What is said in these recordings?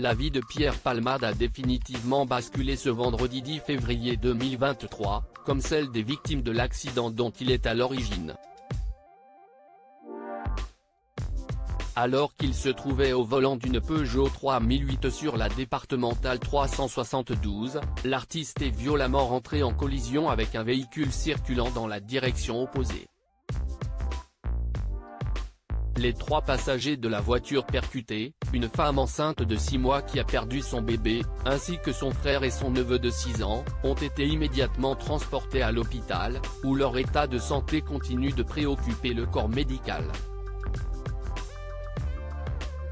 La vie de Pierre Palmade a définitivement basculé ce vendredi 10 février 2023, comme celle des victimes de l'accident dont il est à l'origine. Alors qu'il se trouvait au volant d'une Peugeot 3008 sur la départementale 372, l'artiste est violemment rentré en collision avec un véhicule circulant dans la direction opposée. Les 3 passagers de la voiture percutée, une femme enceinte de 6 mois qui a perdu son bébé, ainsi que son frère et son neveu de 6 ans, ont été immédiatement transportés à l'hôpital, où leur état de santé continue de préoccuper le corps médical.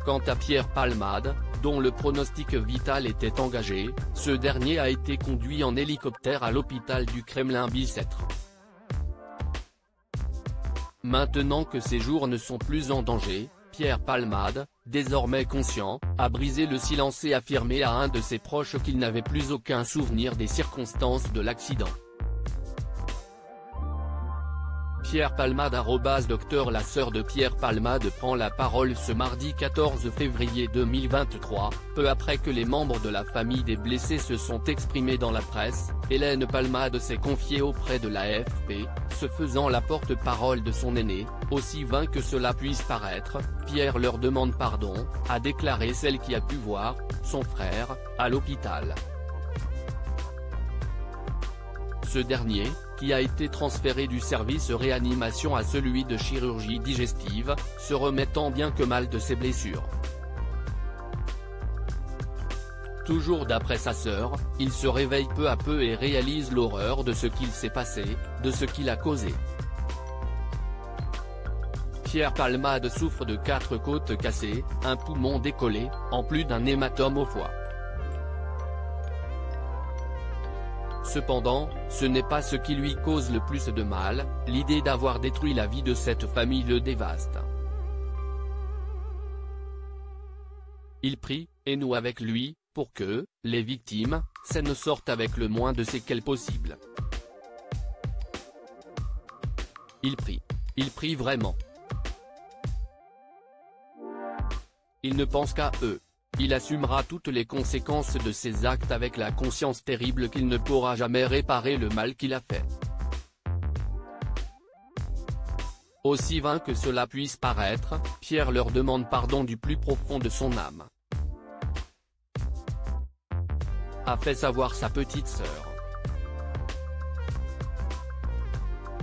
Quant à Pierre Palmade, dont le pronostic vital était engagé, ce dernier a été conduit en hélicoptère à l'hôpital du Kremlin-Bicêtre. Maintenant que ses jours ne sont plus en danger, Pierre Palmade, désormais conscient, a brisé le silence et affirmé à un de ses proches qu'il n'avait plus aucun souvenir des circonstances de l'accident. Pierre Palmade @Docteur La sœur de Pierre Palmade prend la parole ce mardi 14 février 2023, peu après que les membres de la famille des blessés se sont exprimés dans la presse. Hélène Palmade s'est confiée auprès de l'AFP, se faisant la porte-parole de son aîné. Aussi vain que cela puisse paraître, Pierre leur demande pardon, a déclaré celle qui a pu voir son frère à l'hôpital. Ce dernier, qui a été transféré du service réanimation à celui de chirurgie digestive, se remettant bien que mal de ses blessures. Toujours d'après sa sœur, il se réveille peu à peu et réalise l'horreur de ce qu'il s'est passé, de ce qu'il a causé. Pierre Palmade souffre de 4 côtes cassées, un poumon décollé, en plus d'un hématome au foie. Cependant, ce n'est pas ce qui lui cause le plus de mal, l'idée d'avoir détruit la vie de cette famille le dévaste. Il prie, et nous avec lui, pour que, les victimes, s'en sortent avec le moins de séquelles possible. Il prie vraiment. Il ne pense qu'à eux. Il assumera toutes les conséquences de ses actes avec la conscience terrible qu'il ne pourra jamais réparer le mal qu'il a fait. Aussi vain que cela puisse paraître, Pierre leur demande pardon du plus profond de son âme. A fait savoir sa petite sœur.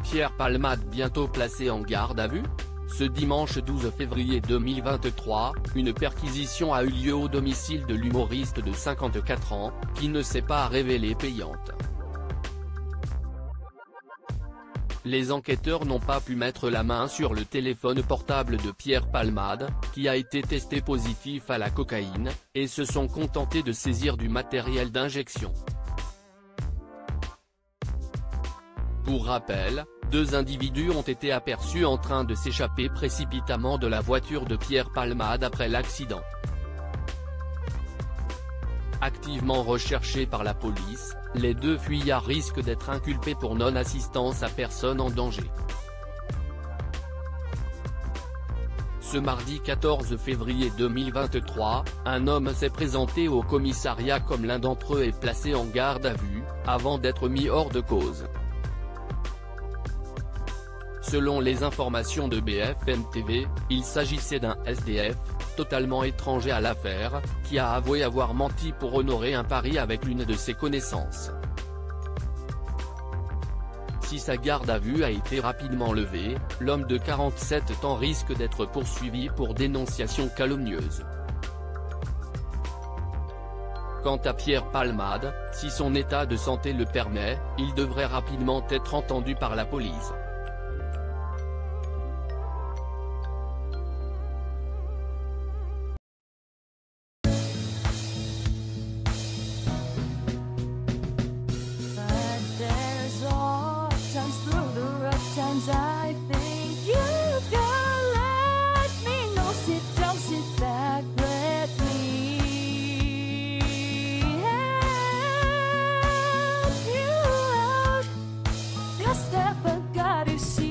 Pierre Palmade bientôt placé en garde à vue ? Ce dimanche 12 février 2023, une perquisition a eu lieu au domicile de l'humoriste de 54 ans, qui ne s'est pas révélée payante. Les enquêteurs n'ont pas pu mettre la main sur le téléphone portable de Pierre Palmade, qui a été testé positif à la cocaïne, et se sont contentés de saisir du matériel d'injection. Pour rappel, 2 individus ont été aperçus en train de s'échapper précipitamment de la voiture de Pierre Palmade après l'accident. Activement recherchés par la police, les 2 fuyards risquent d'être inculpés pour non-assistance à personne en danger. Ce mardi 14 février 2023, un homme s'est présenté au commissariat comme l'un d'entre eux est placé en garde à vue, avant d'être mis hors de cause. Selon les informations de BFM TV, il s'agissait d'un SDF, totalement étranger à l'affaire, qui a avoué avoir menti pour honorer un pari avec l'une de ses connaissances. Si sa garde à vue a été rapidement levée, l'homme de 47 ans risque d'être poursuivi pour dénonciation calomnieuse. Quant à Pierre Palmade, si son état de santé le permet, il devrait rapidement être entendu par la police. I think you can let me know. Sit down, sit back, let me help you out. Just step, I got you see.